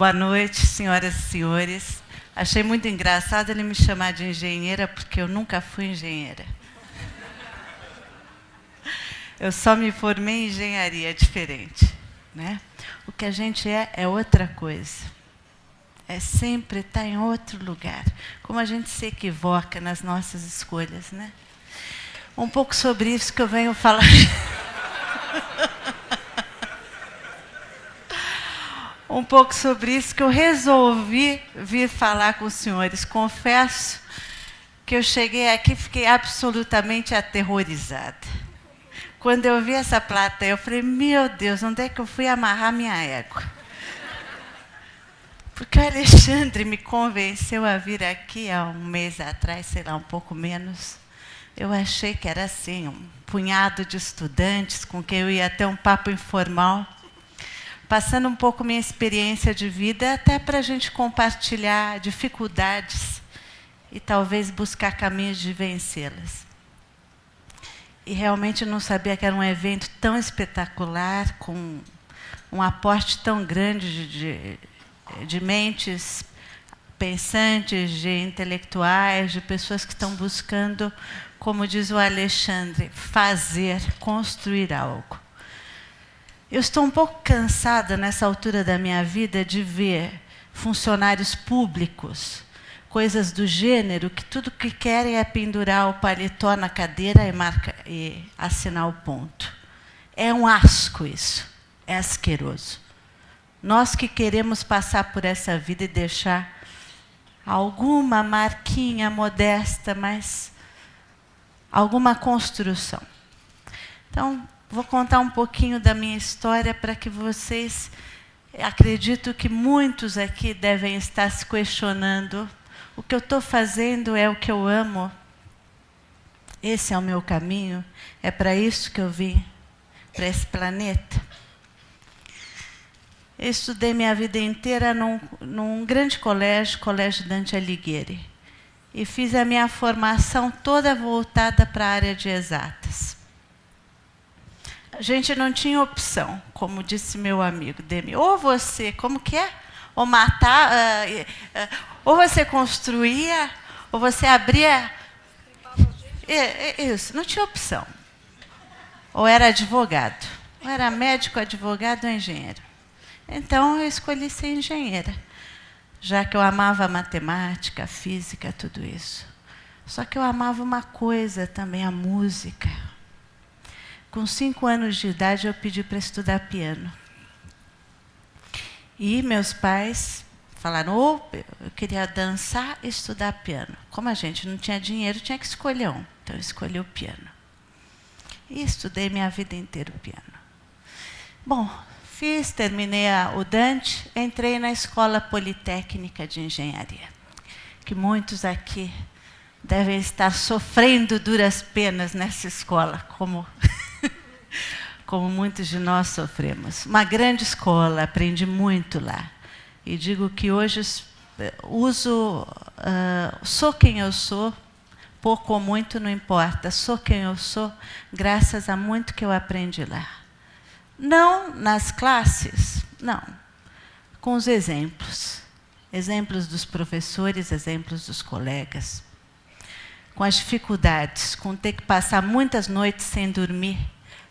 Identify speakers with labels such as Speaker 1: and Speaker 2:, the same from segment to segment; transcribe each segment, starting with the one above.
Speaker 1: Boa noite, senhoras e senhores. Achei muito engraçado ele me chamar de engenheira, porque eu nunca fui engenheira. Eu só me formei em engenharia, é diferente, né? O que a gente é outra coisa. É sempre estar em outro lugar. Como a gente se equivoca nas nossas escolhas, né? Um pouco sobre isso que eu venho falar. Um pouco sobre isso que eu resolvi vir falar com os senhores. Confesso que eu cheguei aqui e fiquei absolutamente aterrorizada. Quando eu vi essa plateia, eu falei, meu Deus, onde é que eu fui amarrar minha égua? Porque o Alexandre me convenceu a vir aqui há um mês atrás, sei lá, um pouco menos. Eu achei que era assim, um punhado de estudantes com quem eu ia ter um papo informal, passando um pouco minha experiência de vida, até para a gente compartilhar dificuldades e talvez buscar caminhos de vencê-las. E realmente não sabia que era um evento tão espetacular, com um aporte tão grande de mentes pensantes, de intelectuais, de pessoas que estão buscando, como diz o Alexandre, fazer, construir algo. Eu estou um pouco cansada, nessa altura da minha vida, de ver funcionários públicos, coisas do gênero, que tudo que querem é pendurar o paletó na cadeira e assinar o ponto. É um asco isso, é asqueroso. Nós que queremos passar por essa vida e deixar alguma marquinha modesta, mas alguma construção. Então, vou contar um pouquinho da minha história para que vocês, acredito que muitos aqui devem estar se questionando, o que eu estou fazendo é o que eu amo? Esse é o meu caminho? É para isso que eu vim, para esse planeta? Eu estudei minha vida inteira num grande colégio, Colégio Dante Alighieri, e fiz a minha formação toda voltada para a área de exatas. A gente não tinha opção, como disse meu amigo Demi, ou você, como que é? Ou matar, ou você construía, ou você abria. Isso, não tinha opção. Ou era advogado, ou era médico, advogado ou engenheiro. Então eu escolhi ser engenheira, já que eu amava matemática, física, tudo isso. Só que eu amava uma coisa também, a música. Com 5 anos de idade eu pedi para estudar piano. E meus pais falaram, eu queria dançar e estudar piano. Como a gente não tinha dinheiro, tinha que escolher um. Então eu escolhi o piano. E estudei minha vida inteira o piano. Bom, terminei o Dante, entrei na Escola Politécnica de Engenharia, que muitos aqui devem estar sofrendo duras penas nessa escola, como muitos de nós sofremos. Uma grande escola, aprendi muito lá. E digo que hoje sou quem eu sou, pouco ou muito não importa, sou quem eu sou, graças a muito que eu aprendi lá. Não nas classes, não, com os exemplos. Exemplos dos professores, exemplos dos colegas. Com as dificuldades, com ter que passar muitas noites sem dormir,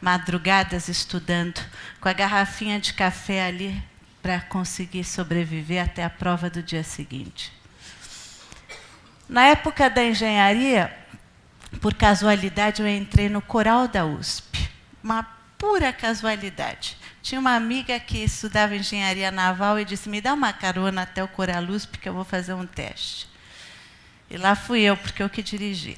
Speaker 1: madrugadas estudando, com a garrafinha de café ali para conseguir sobreviver até a prova do dia seguinte. Na época da engenharia, por casualidade, eu entrei no coral da USP. Uma pura casualidade. Tinha uma amiga que estudava engenharia naval e disse, me dá uma carona até o Coral USP, que eu vou fazer um teste. E lá fui eu, porque eu que dirigia.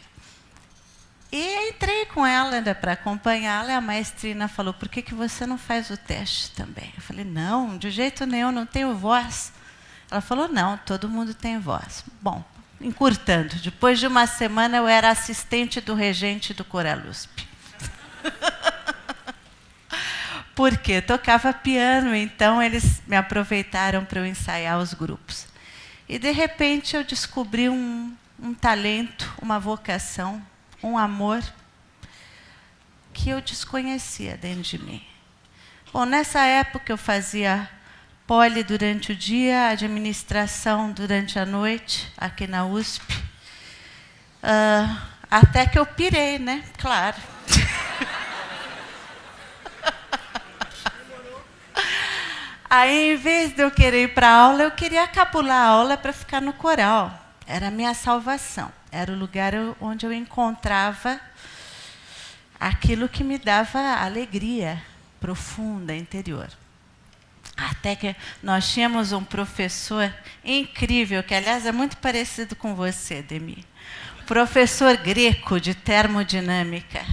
Speaker 1: E entrei com ela para acompanhá-la, e a maestrina falou, por que você não faz o teste também? Eu falei, não, de jeito nenhum, não tenho voz. Ela falou, não, todo mundo tem voz. Bom, encurtando, depois de uma semana eu era assistente do regente do Coral USP. Porque tocava piano, então eles me aproveitaram para eu ensaiar os grupos. E, de repente, eu descobri um talento, uma vocação, um amor que eu desconhecia dentro de mim. Bom, nessa época eu fazia Poli durante o dia, administração durante a noite, aqui na USP. Até que eu pirei, né? Claro. Aí, em vez de eu querer ir para a aula, eu queria capular a aula para ficar no coral. Era a minha salvação. Era o lugar onde eu encontrava aquilo que me dava alegria profunda, interior. Até que nós tínhamos um professor incrível, que, aliás, é muito parecido com você, Demi. Professor Greco, de termodinâmica.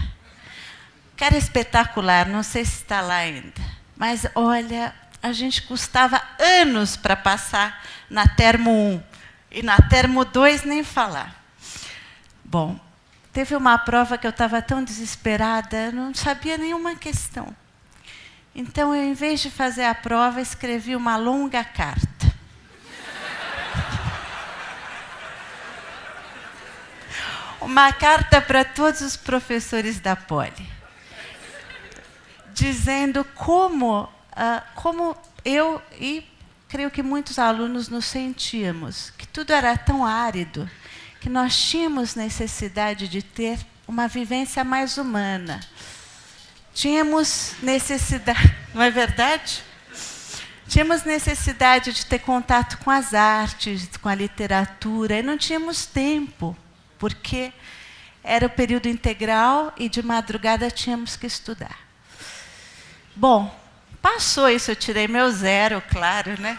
Speaker 1: Cara espetacular, não sei se está lá ainda. Mas, olha, a gente custava anos para passar na Termo 1. E na Termo 2 nem falar. Bom, teve uma prova que eu estava tão desesperada, eu não sabia nenhuma questão. Então, eu, em vez de fazer a prova, escrevi uma longa carta. Uma carta para todos os professores da Poli, dizendo como eu e creio que muitos alunos nos sentíamos, que tudo era tão árido, que nós tínhamos necessidade de ter uma vivência mais humana. Tínhamos necessidade, não é verdade? Tínhamos necessidade de ter contato com as artes, com a literatura, e não tínhamos tempo, porque era o período integral e de madrugada tínhamos que estudar. Bom, passou isso, eu tirei meu 0, claro, né?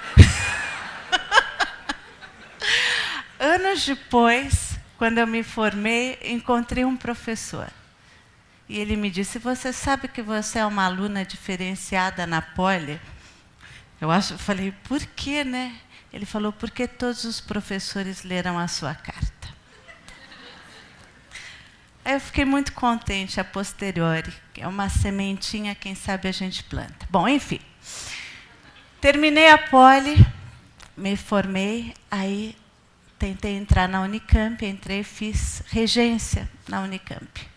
Speaker 1: Anos depois, quando eu me formei, encontrei um professor. E ele me disse, você sabe que você é uma aluna diferenciada na Poli? Eu falei, por quê, né? Ele falou, porque todos os professores leram a sua carta. Aí eu fiquei muito contente a posteriori. É uma sementinha, quem sabe a gente planta. Bom, enfim. Terminei a Poli, me formei, aí tentei entrar na Unicamp, entrei e fiz regência na Unicamp.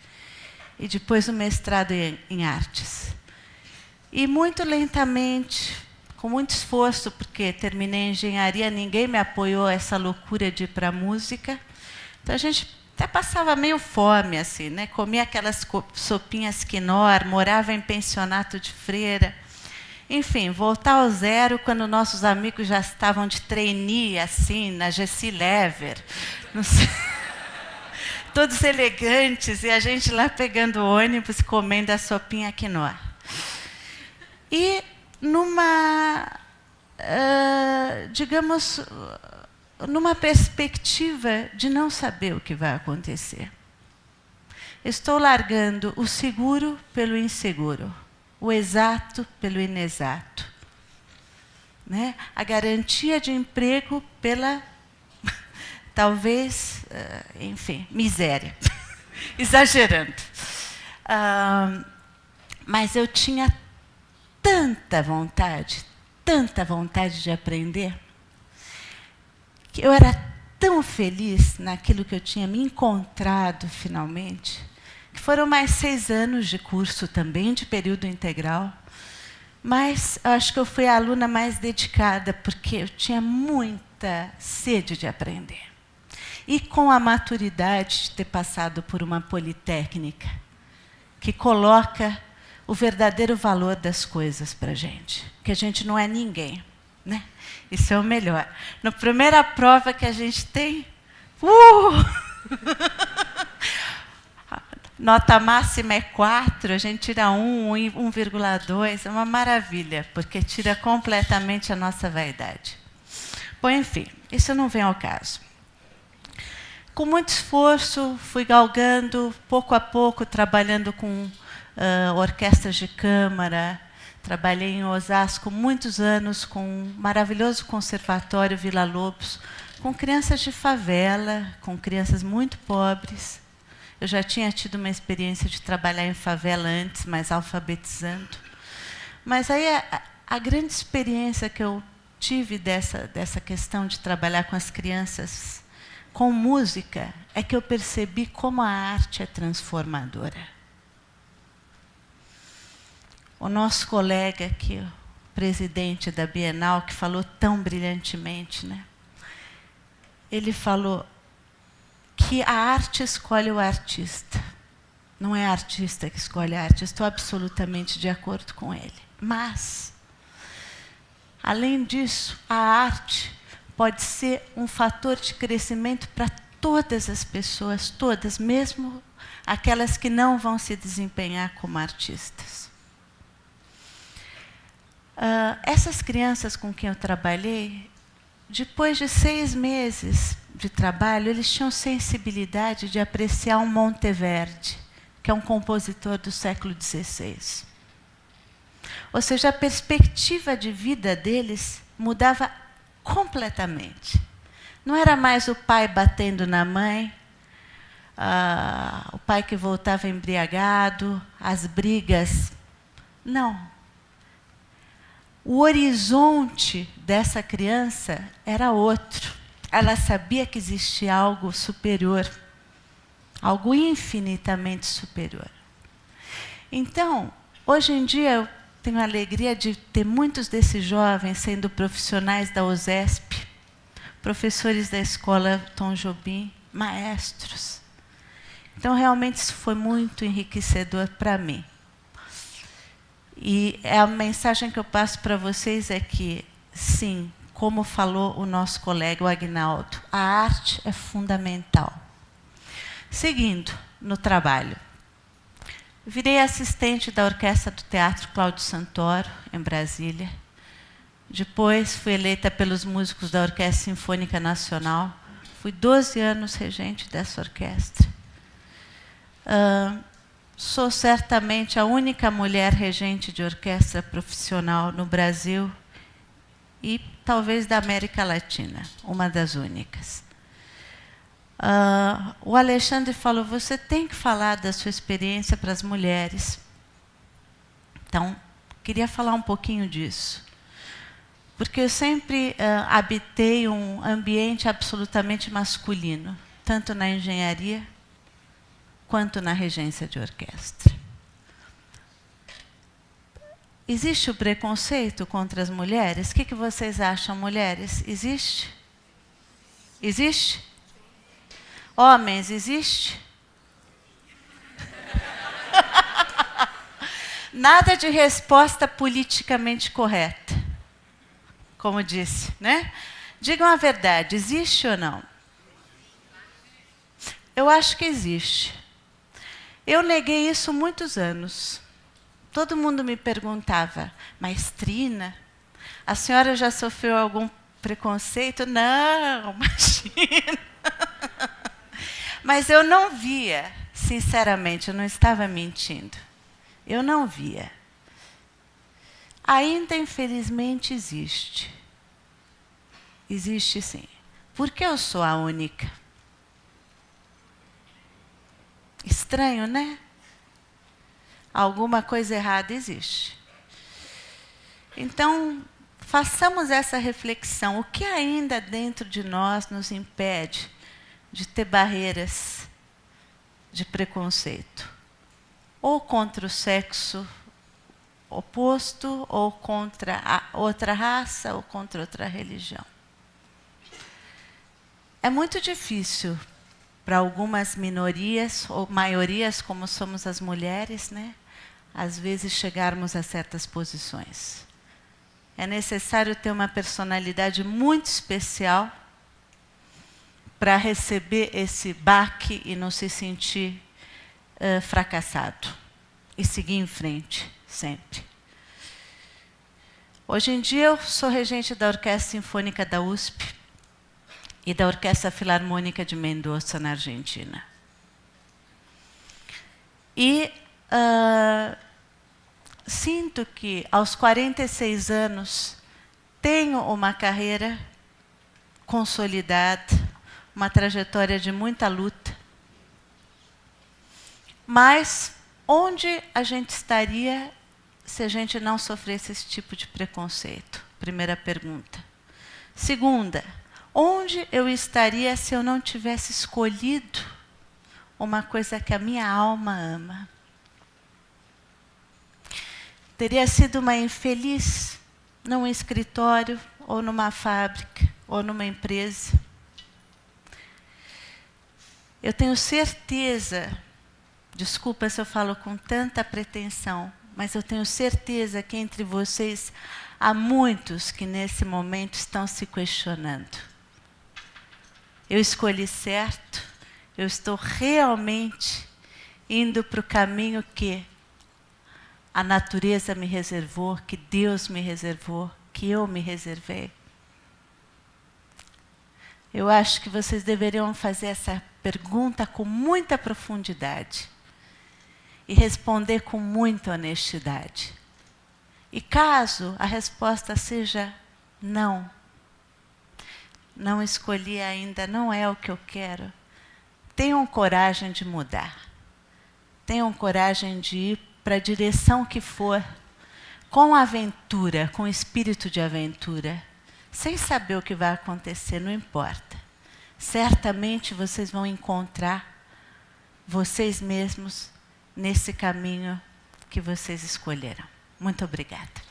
Speaker 1: E depois o mestrado em artes. E muito lentamente, com muito esforço, porque terminei engenharia, ninguém me apoiou a essa loucura de ir para a música. Então a gente até passava meio fome, assim, né? Comia aquelas sopinhas quinor, morava em pensionato de freira. Enfim, voltar ao zero quando nossos amigos já estavam de trainee, assim, na Gessi Lever. Não sei. Todos elegantes, e a gente lá pegando ônibus, comendo a sopinha quinoa. E digamos, numa perspectiva de não saber o que vai acontecer. Estou largando o seguro pelo inseguro, o exato pelo inexato, né? A garantia de emprego pela, talvez, enfim, miséria. Exagerando. Mas eu tinha tanta vontade de aprender, que eu era tão feliz naquilo que eu tinha me encontrado finalmente, que foram mais 6 anos de curso também, de período integral. Mas eu acho que eu fui a aluna mais dedicada, porque eu tinha muita sede de aprender. E com a maturidade de ter passado por uma politécnica, que coloca o verdadeiro valor das coisas para a gente, que a gente não é ninguém, né? Isso é o melhor. Na primeira prova que a gente tem, nota máxima é 4, a gente tira 1, 1,2, é uma maravilha, porque tira completamente a nossa vaidade. Bom, enfim, isso não vem ao caso. Com muito esforço, fui galgando, pouco a pouco, trabalhando com orquestras de câmara. Trabalhei em Osasco muitos anos com um maravilhoso conservatório Vila Lobos, com crianças de favela, com crianças muito pobres. Eu já tinha tido uma experiência de trabalhar em favela antes, mas alfabetizando. Mas aí a grande experiência que eu tive dessa questão de trabalhar com as crianças com música é que eu percebi como a arte é transformadora. O nosso colega aqui, presidente da Bienal, que falou tão brilhantemente, né? Ele falou que a arte escolhe o artista. Não é a artista que escolhe a arte, estou absolutamente de acordo com ele. Mas, além disso, a arte pode ser um fator de crescimento para todas as pessoas, todas, mesmo aquelas que não vão se desempenhar como artistas. Essas crianças com quem eu trabalhei, depois de 6 meses de trabalho, eles tinham sensibilidade de apreciar um Monteverdi, que é um compositor do século XVI. Ou seja, a perspectiva de vida deles mudava completamente. Não era mais o pai batendo na mãe, o pai que voltava embriagado, as brigas. Não. O horizonte dessa criança era outro. Ela sabia que existia algo superior, algo infinitamente superior. Então, hoje em dia, eu tenho a alegria de ter muitos desses jovens sendo profissionais da USESP, professores da escola Tom Jobim, maestros. Então, realmente, isso foi muito enriquecedor para mim. E a mensagem que eu passo para vocês é que, sim, como falou o nosso colega, o Agnaldo, a arte é fundamental. Seguindo no trabalho. Virei assistente da Orquestra do Teatro Cláudio Santoro, em Brasília. Depois fui eleita pelos músicos da Orquestra Sinfônica Nacional. Fui 12 anos regente dessa orquestra. Sou certamente a única mulher regente de orquestra profissional no Brasil e talvez da América Latina, uma das únicas. O Alexandre falou, você tem que falar da sua experiência para as mulheres. Então, queria falar um pouquinho disso. Porque eu sempre habitei um ambiente absolutamente masculino, tanto na engenharia quanto na regência de orquestra. Existe o preconceito contra as mulheres? O que vocês acham, mulheres? Existe? Existe? Homens, existe? Nada de resposta politicamente correta, como disse, né? Digam a verdade, existe ou não? Eu acho que existe. Eu neguei isso muitos anos. Todo mundo me perguntava, maestrina, a senhora já sofreu algum preconceito? Não, imagina. Mas eu não via, sinceramente, eu não estava mentindo. Eu não via. Ainda, infelizmente, existe. Existe, sim. Porque eu sou a única. Estranho, né? Alguma coisa errada existe. Então, façamos essa reflexão. O que ainda dentro de nós nos impede de ter barreiras de preconceito? Ou contra o sexo oposto, ou contra a outra raça, ou contra outra religião. É muito difícil para algumas minorias, ou maiorias, como somos as mulheres, né? Às vezes chegarmos a certas posições. É necessário ter uma personalidade muito especial para receber esse baque e não se sentir fracassado. E seguir em frente, sempre. Hoje em dia eu sou regente da Orquestra Sinfônica da USP e da Orquestra Filarmônica de Mendoza, na Argentina. E sinto que, aos 46 anos, tenho uma carreira consolidada, uma trajetória de muita luta. Mas onde a gente estaria se a gente não sofresse esse tipo de preconceito? Primeira pergunta. Segunda, onde eu estaria se eu não tivesse escolhido uma coisa que a minha alma ama? Teria sido uma infeliz num escritório, ou numa fábrica, ou numa empresa. Eu tenho certeza, desculpa se eu falo com tanta pretensão, mas eu tenho certeza que entre vocês há muitos que nesse momento estão se questionando. Eu escolhi certo? Eu estou realmente indo para o caminho que a natureza me reservou, que Deus me reservou, que eu me reservei? Eu acho que vocês deveriam fazer essa pergunta com muita profundidade e responder com muita honestidade. E caso a resposta seja não, não escolhi ainda, não é o que eu quero, tenham coragem de mudar. Tenham coragem de ir para a direção que for, com aventura, com espírito de aventura, sem saber o que vai acontecer, não importa. Certamente vocês vão encontrar vocês mesmos nesse caminho que vocês escolheram. Muito obrigada.